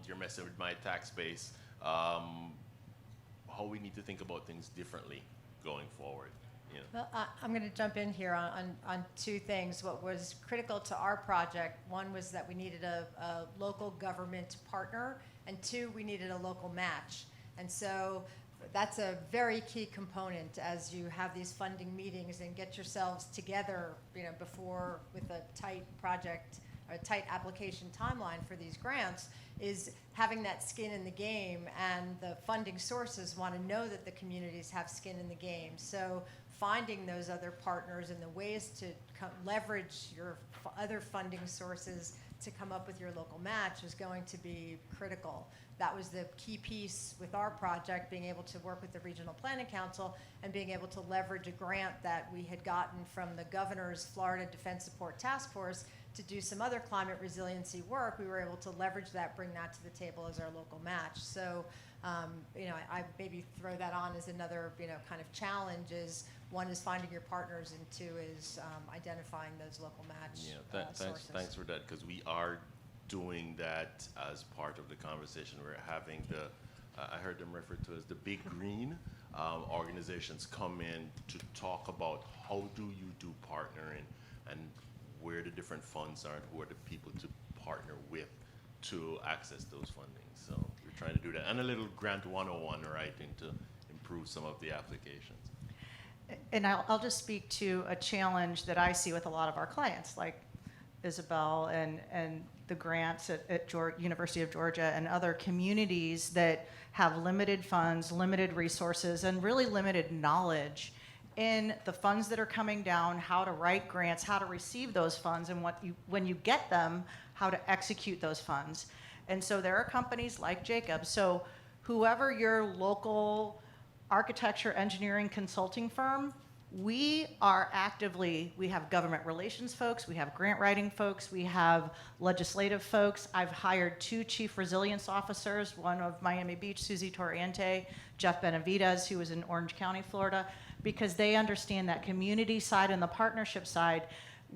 you're messing with my tax base. How we need to think about things differently going forward. Well, I'm going to jump in here on 2 things. What was critical to our project, one was that we needed a local government partner, and 2, we needed a local match. And so that's a very key component as you have these funding meetings and get yourselves together, before with a tight project a tight application timeline for these grants, is having that skin in the game, and the funding sources want to know that the communities have skin in the game. So finding those other partners and the ways to leverage your other funding sources to come up with your local match is going to be critical. That was the key piece with our project, being able to work with the Regional Planning Council and being able to leverage a grant that we had gotten from the governor's Florida Defense Support Task Force to do some other climate resiliency work. We were able to leverage that, bring that to the table as our local match. So, I maybe throw that on as another, kind of challenge is, one is finding your partners, and two is identifying those local match sources. Thanks for that, because we are doing that as part of the conversation. We're having I heard them referred to as the Big Green. Organizations come in to talk about how do you do partnering and where the different funds are and who are the people to partner with to access those fundings. So we're trying to do that. And a little Grant 101 writing to improve some of the applications. And I'll just speak to a challenge that I see with a lot of our clients, like Isabel and the grants at University of Georgia and other communities that have limited funds, limited resources, and really limited knowledge in the funds that are coming down, how to write grants, how to receive those funds, and when you get them, how to execute those funds. And so there are companies like Jacobs. So whoever your local architecture, engineering, consulting firm, we have government relations folks, we have grant writing folks, we have legislative folks. I've hired 2 chief resilience officers, one of Miami Beach, Susie Torriente, Jeff Benavides, who was in Orange County, Florida, because they understand that community side and the partnership side.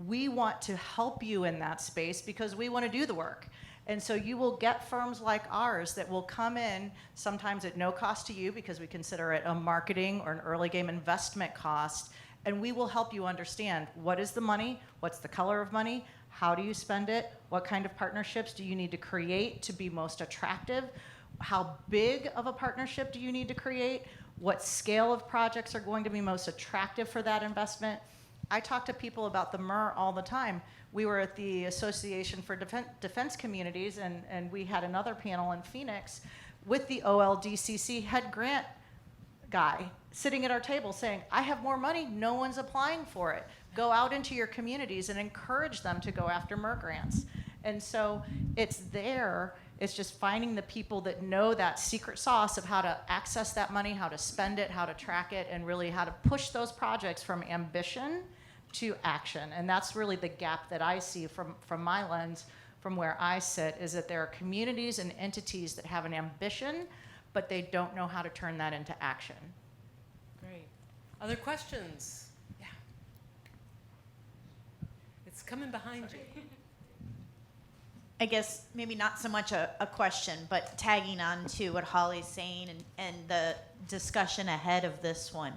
We want to help you in that space because we want to do the work. And so you will get firms like ours that will come in, sometimes at no cost to you because we consider it a marketing or an early game investment cost, and we will help you understand what is the money, what's the color of money, how do you spend it, what kind of partnerships do you need to create to be most attractive, how big of a partnership do you need to create, what scale of projects are going to be most attractive for that investment. I talk to people about the MER all the time. We were at the Association for Defense Communities, and we had another panel in Phoenix with the OLDCC head grant guy sitting at our table saying, I have more money, no one's applying for it. Go out into your communities and encourage them to go after MER grants. And so it's there, it's just finding the people that know that secret sauce of how to access that money, how to spend it, how to track it, and really how to push those projects from ambition to action. And that's really the gap that I see from my lens, from where I sit, is that there are communities and entities that have an ambition, but they don't know how to turn that into action. Great. Other questions? Yeah. It's coming behind you. I guess maybe not so much a question, but tagging on to what Hollie's saying and the discussion ahead of this one.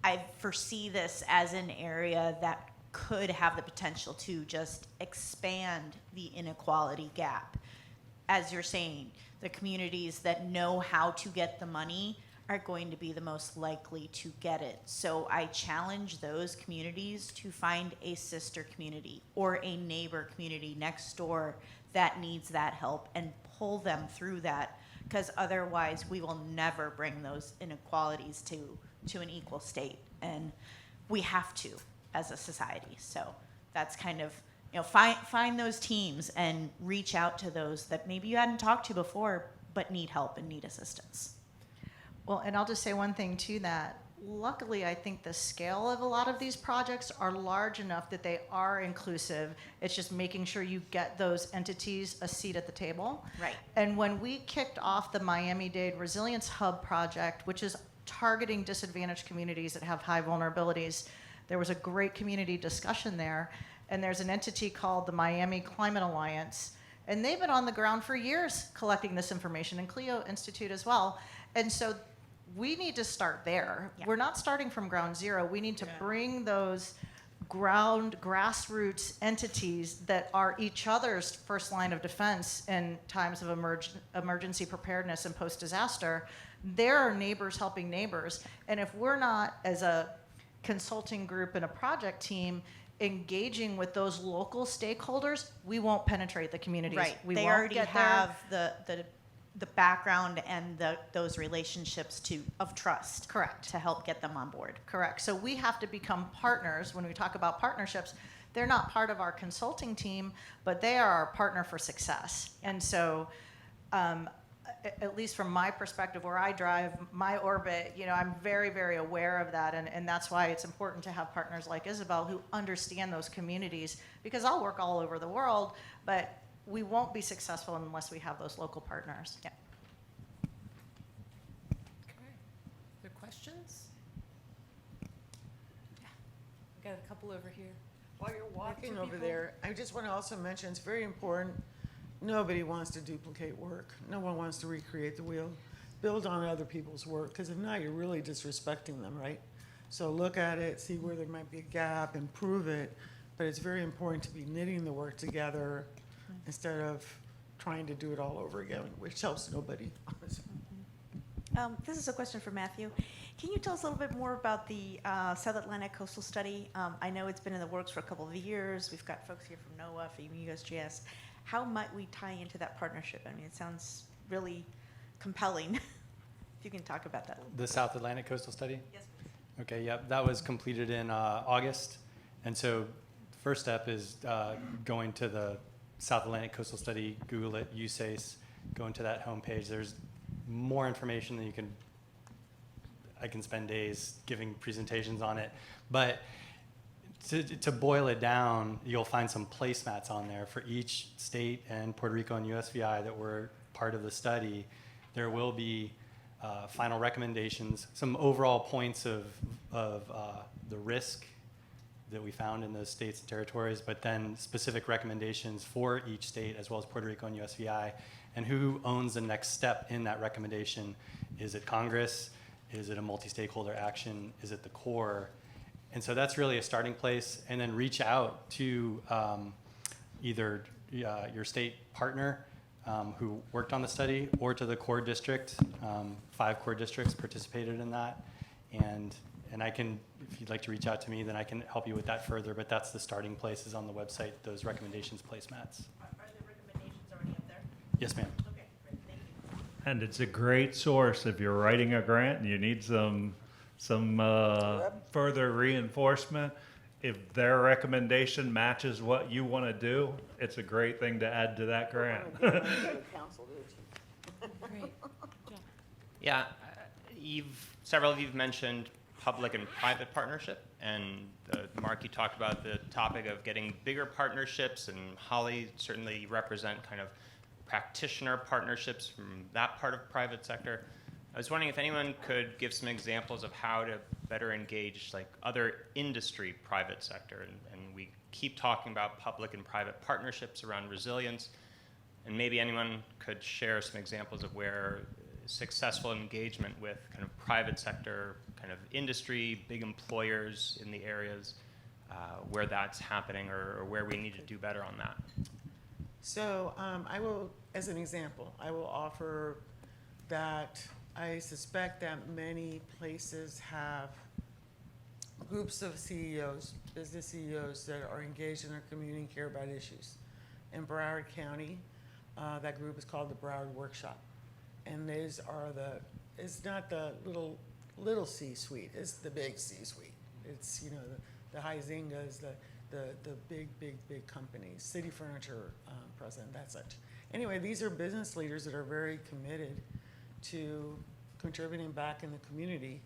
I foresee this as an area that could have the potential to just expand the inequality gap. As you're saying, the communities that know how to get the money are going to be the most likely to get it. So I challenge those communities to find a sister community or a neighbor community next door that needs that help and pull them through that, because otherwise we will never bring those inequalities to an equal state, and we have to as a society. So that's kind of, find those teams and reach out to those that maybe you hadn't talked to before but need help and need assistance. Well, and I'll just say one thing to that. Luckily, I think the scale of a lot of these projects are large enough that they are inclusive. It's just making sure you get those entities a seat at the table. Right. And when we kicked off the Miami-Dade Resilience Hub project, which is targeting disadvantaged communities that have high vulnerabilities, there was a great community discussion there. And there's an entity called the Miami Climate Alliance, and they've been on the ground for years collecting this information, and Clio Institute as well. And so we need to start there. Yeah. We're not starting from ground zero. We need to bring those grassroots entities that are each other's first line of defense in times of emergency preparedness and post-disaster. They're our neighbors helping neighbors. And if we're not, as a consulting group and a project team, engaging with those local stakeholders, we won't penetrate the communities. Right. We They won't already get there. have the background and those relationships of trust. Correct. To help get them on board. Correct. So we have to become partners. When we talk about partnerships, they're not part of our consulting team, but they are our partner for success. And so, at least from my perspective, where I drive my orbit, I'm very, very aware of that. And that's why it's important to have partners like Isabel who understand those communities, because I'll work all over the world, but we won't be successful unless we have those local partners. Yeah. Okay. Other questions? Yeah. I got a couple over here. While you're walking two over people. there, I just want to also mention, it's very important, nobody wants to duplicate work. No one wants to recreate the wheel. Build on other people's work, because if not, you're really disrespecting them, right? So look at it, see where there might be a gap, improve it, but it's very important to be knitting the work together instead of trying to do it all over again, which helps nobody. This is a question for Matthew. Can you tell us a little bit more about the South Atlantic Coastal Study? I know it's been in the works for a couple of years. We've got folks here from NOAA, from USGS. How might we tie into that partnership? I mean, it sounds really compelling. If you can talk about that a little bit. The South Atlantic Coastal Study? Yes, please. Okay, yep, that was completed in August. And so first step is going to the South Atlantic Coastal Study, Google it, USACE, go into that homepage. There's more information than I can spend days giving presentations on it. But to boil it down, you'll find some placemats on there for each state and Puerto Rico and USVI that were part of the study. There will be final recommendations, some overall points of the risk that we found in those states and territories, but then specific recommendations for each state as well as Puerto Rico and USVI, and who owns the next step in that recommendation. Is it Congress? Is it a multi-stakeholder action? Is it the Corps? And so that's really a starting place, and then reach out to either your state partner who worked on the study, or to the core district. 5 core districts participated in that, and I can, if you'd like to reach out to me, then I can help you with that further, but that's the starting place, is on the website, those recommendations placemats. Are the recommendations already up there? Yes, ma'am. Okay, great, thank you. And it's a great source if you're writing a grant and you need some further reinforcement. If their recommendation matches what you want to do, it's a great thing to add to that grant. Great. Yeah, several of you've mentioned public and private partnership, and Mark, you talked about the topic of getting bigger partnerships, and Hollie certainly represent kind of practitioner partnerships from that part of private sector. I was wondering if anyone could give some examples of how to better engage like other industry private sector, and we keep talking about public and private partnerships around resilience, and maybe anyone could share some examples of where successful engagement with kind of private sector, kind of industry, big employers in the areas where that's happening, or where we need to do better on that. So I will, as an example, I will offer that I suspect that many places have groups of CEOs, business CEOs that are engaged in their community and care about issues. In Broward County, that group is called the Broward Workshop. And these are it's not the little C-suite, it's the big C-suite. It's, the Huizingas, the big companies, City Furniture president, that such. Anyway, these are business leaders that are very committed to contributing back in the community.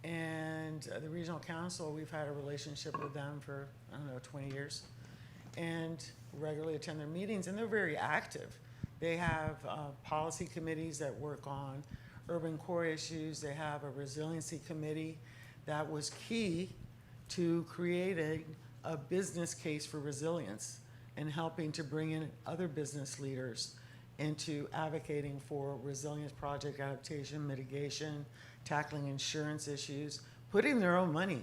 And the regional council, we've had a relationship with them for, 20 years, and regularly attend their meetings, and they're very active. They have policy committees that work on urban core issues. They have a resiliency committee that was key to creating a business case for resilience and helping to bring in other business leaders into advocating for resilience project adaptation, mitigation, tackling insurance issues, putting their own money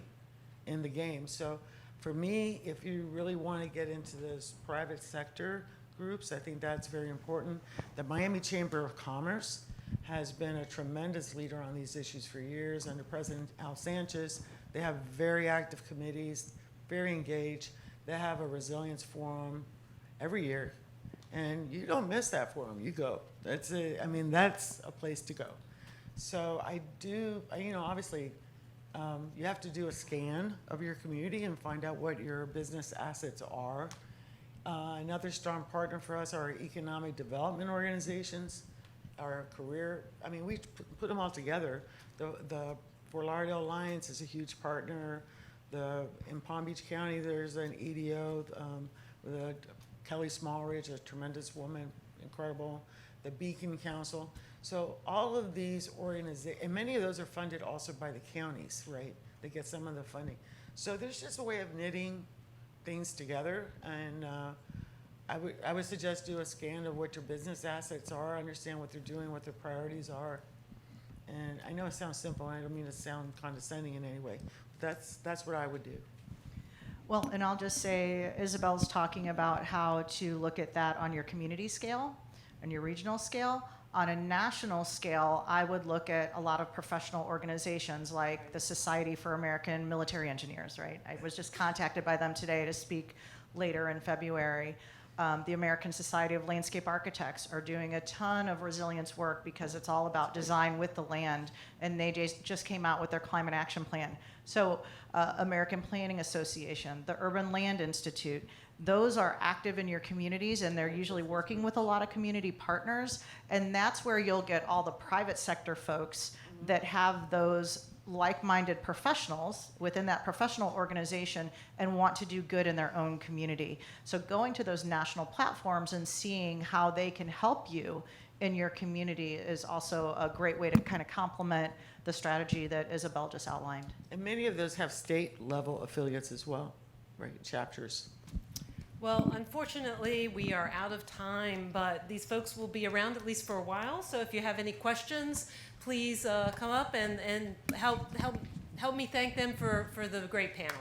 in the game. So for me, if you really want to get into those private sector groups, I think that's very important. The Miami Chamber of Commerce has been a tremendous leader on these issues for years. Under President Al Sanchez, they have very active committees, very engaged. They have a resilience forum every year, and you don't miss that forum. You go. That's a place to go. So I do, obviously, you have to do a scan of your community and find out what your business assets are. Another strong partner for us are economic development organizations, our career. We put them all together. The Fort Lauderdale Alliance is a huge partner. In Palm Beach County, there's an EDO with Kelly Smallridge, a tremendous woman, incredible. The Beacon Council. So all of these organizations, and many of those are funded also by the counties, right? They get some of the funding. So there's just a way of knitting things together, and I would suggest do a scan of what your business assets are, understand what they're doing, what their priorities are. And I know it sounds simple, and I don't mean to sound condescending in any way. But that's what I would do. Well, and I'll just say, Isabel's talking about how to look at that on your community scale and your regional scale. On a national scale, I would look at a lot of professional organizations like the Society for American Military Engineers, right? I was just contacted by them today to speak later in February. The American Society of Landscape Architects are doing a ton of resilience work because it's all about design with the land, and they just came out with their climate action plan. So American Planning Association, the Urban Land Institute, those are active in your communities, and they're usually working with a lot of community partners, and that's where you'll get all the private sector folks that have those like-minded professionals within that professional organization and want to do good in their own community. So going to those national platforms and seeing how they can help you in your community is also a great way to kind of complement the strategy that Isabel just outlined. And many of those have state-level affiliates as well, right? Chapters. Well, unfortunately, we are out of time, but these folks will be around at least for a while. So if you have any questions, please come up and help me thank them for the great panel.